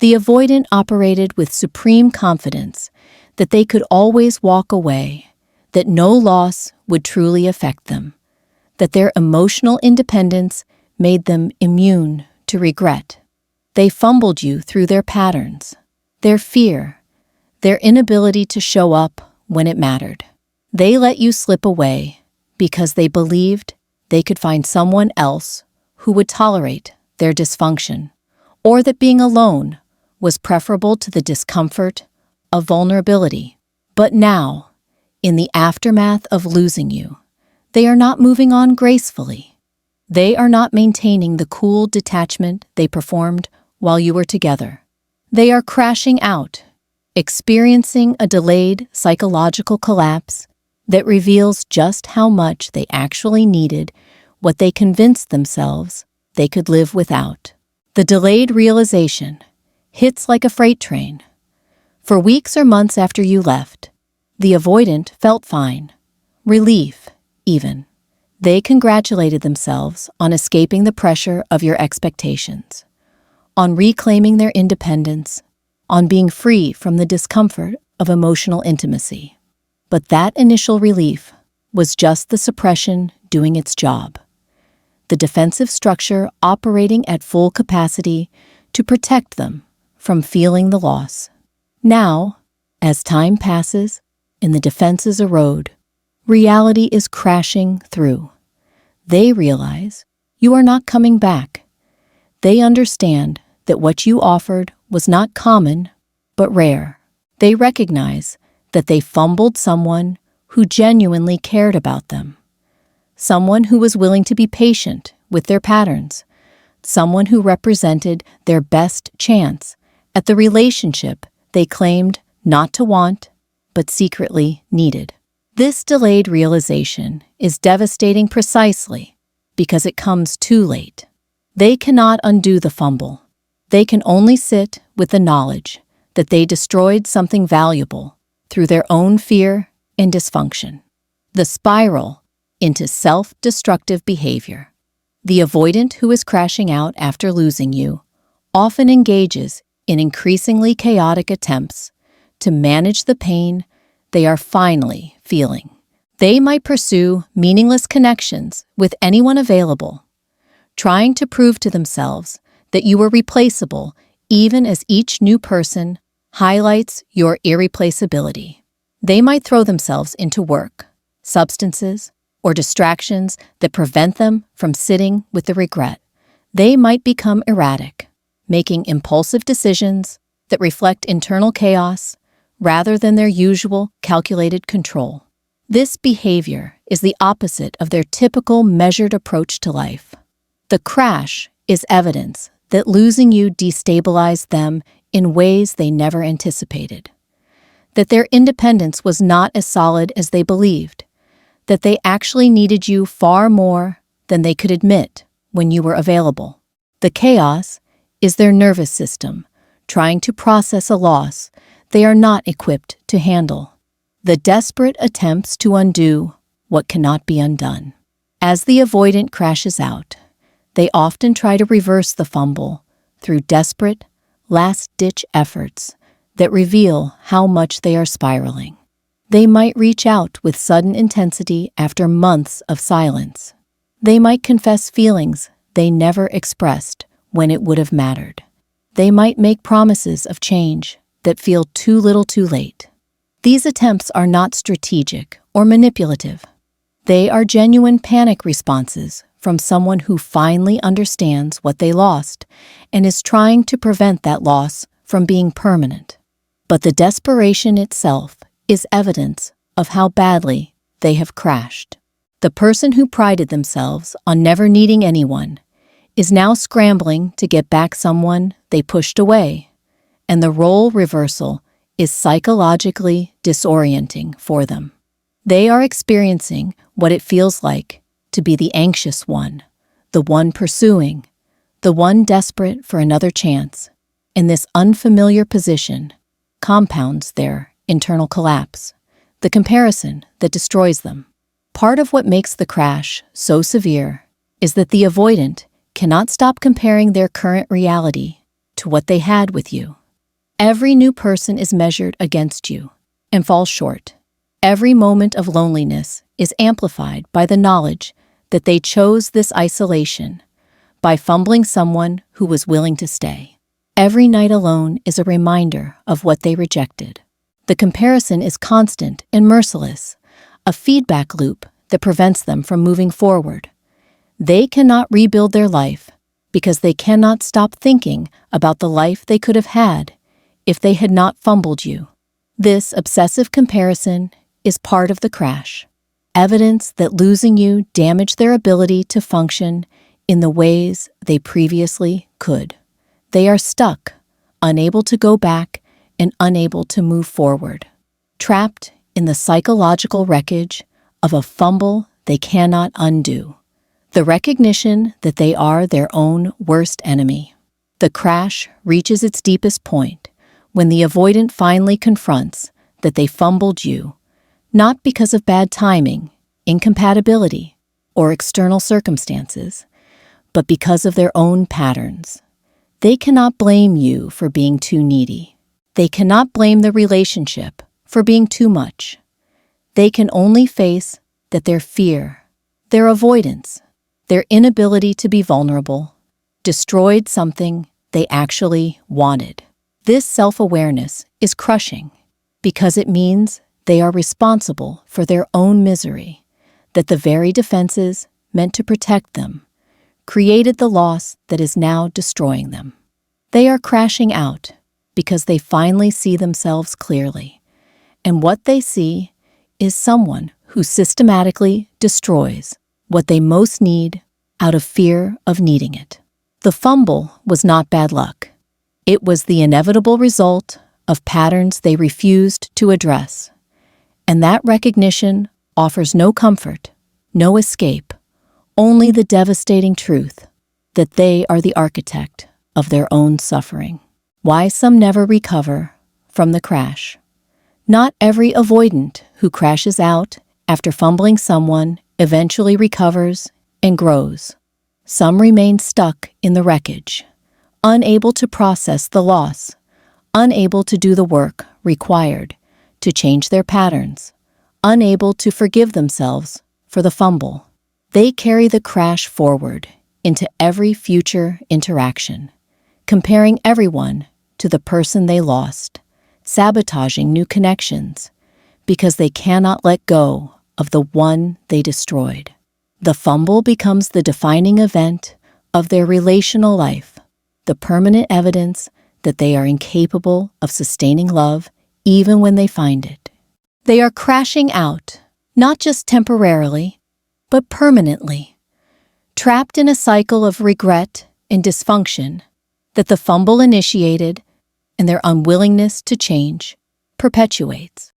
The avoidant operated with supreme confidence that they could always walk away, that no loss would truly affect them, that their emotional independence made them immune to regret. They fumbled you through their patterns, their fear, their inability to show up when it mattered. They let you slip away because they believed they could find someone else who would tolerate their dysfunction, or that being alone was preferable to the discomfort of vulnerability. But now, in the aftermath of losing you, they are not moving on gracefully. They are not maintaining the cool detachment they performed while you were together. They are crashing out, experiencing a delayed psychological collapse that reveals just how much they actually needed what they convinced themselves they could live without. The delayed realization hits like a freight train. For weeks or months after you left, the avoidant felt fine, relief even. They congratulated themselves on escaping the pressure of your expectations, on reclaiming their independence, on being free from the discomfort of emotional intimacy. But that initial relief was just the suppression doing its job, the defensive structure operating at full capacity to protect them from feeling the loss. Now, as time passes and the defenses erode, reality is crashing through. They realize you are not coming back. They understand that what you offered was not common, but rare. They recognize that they fumbled someone who genuinely cared about them, someone who was willing to be patient with their patterns, someone who represented their best chance at the relationship they claimed not to want, but secretly needed. This delayed realization is devastating precisely because it comes too late. They cannot undo the fumble. They can only sit with the knowledge that they destroyed something valuable through their own fear and dysfunction. The spiral into self-destructive behavior. The avoidant who is crashing out after losing you often engages in increasingly chaotic attempts to manage the pain they are finally feeling. They might pursue meaningless connections with anyone available, trying to prove to themselves that you are replaceable even as each new person highlights your irreplaceability. They might throw themselves into work, substances, or distractions that prevent them from sitting with the regret. They might become erratic, making impulsive decisions that reflect internal chaos rather than their usual calculated control. This behavior is the opposite of their typical measured approach to life. The crash is evidence that losing you destabilized them in ways they never anticipated, that their independence was not as solid as they believed, that they actually needed you far more than they could admit when you were available. The chaos is their nervous system trying to process a loss they are not equipped to handle. The desperate attempts to undo what cannot be undone. As the avoidant crashes out, they often try to reverse the fumble through desperate, last-ditch efforts that reveal how much they are spiraling. They might reach out with sudden intensity after months of silence. They might confess feelings they never expressed when it would have mattered. They might make promises of change that feel too little too late. These attempts are not strategic or manipulative. They are genuine panic responses from someone who finally understands what they lost and is trying to prevent that loss from being permanent. But the desperation itself is evidence of how badly they have crashed. The person who prided themselves on never needing anyone is now scrambling to get back someone they pushed away, and the role reversal is psychologically disorienting for them. They are experiencing what it feels like to be the anxious one, the one pursuing, the one desperate for another chance, and this unfamiliar position compounds their internal collapse, the comparison that destroys them. Part of what makes the crash so severe is that the avoidant cannot stop comparing their current reality to to what they had with you. Every new person is measured against you and falls short. Every moment of loneliness is amplified by the knowledge that they chose this isolation by fumbling someone who was willing to stay. Every night alone is a reminder of what they rejected. The comparison is constant and merciless, a feedback loop that prevents them from moving forward. They cannot rebuild their life because they cannot stop thinking about the life they could have had if they had not fumbled you. This obsessive comparison is part of the crash, evidence that losing you damaged their ability to function in the ways they previously could. They are stuck, unable to go back and unable to move forward, trapped in the psychological wreckage of a fumble they cannot undo. The recognition that they are their own worst enemy. The crash reaches its deepest point when the avoidant finally confronts that they fumbled you, not because of bad timing, incompatibility, or external circumstances, but because of their own patterns. They cannot blame you for being too needy. They cannot blame the relationship for being too much. They can only face that their fear, their avoidance, their inability to be vulnerable, destroyed something they actually wanted. This self-awareness is crushing because it means they are responsible for their own misery, that the very defenses meant to protect them created the loss that is now destroying them. They are crashing out because they finally see themselves clearly, and what they see is someone who systematically destroys what they most need out of fear of needing it. The fumble was not bad luck. It was the inevitable result of patterns they refused to address, and that recognition offers no comfort, no escape, only the devastating truth that they are the architect of their own suffering. Why some never recover from the crash. Not every avoidant who crashes out after fumbling someone eventually recovers and grows. Some remain stuck in the wreckage, unable to process the loss, unable to do the work required to change their patterns, unable to forgive themselves for the fumble. They carry the crash forward into every future interaction, comparing everyone to the person they lost, sabotaging new connections because they cannot let go of the one they destroyed. The fumble becomes the defining event of their relational life, the permanent evidence that they are incapable of sustaining love even when they find it. They are crashing out, not just temporarily, but permanently, trapped in a cycle of regret and dysfunction that the fumble initiated and their unwillingness to change perpetuates.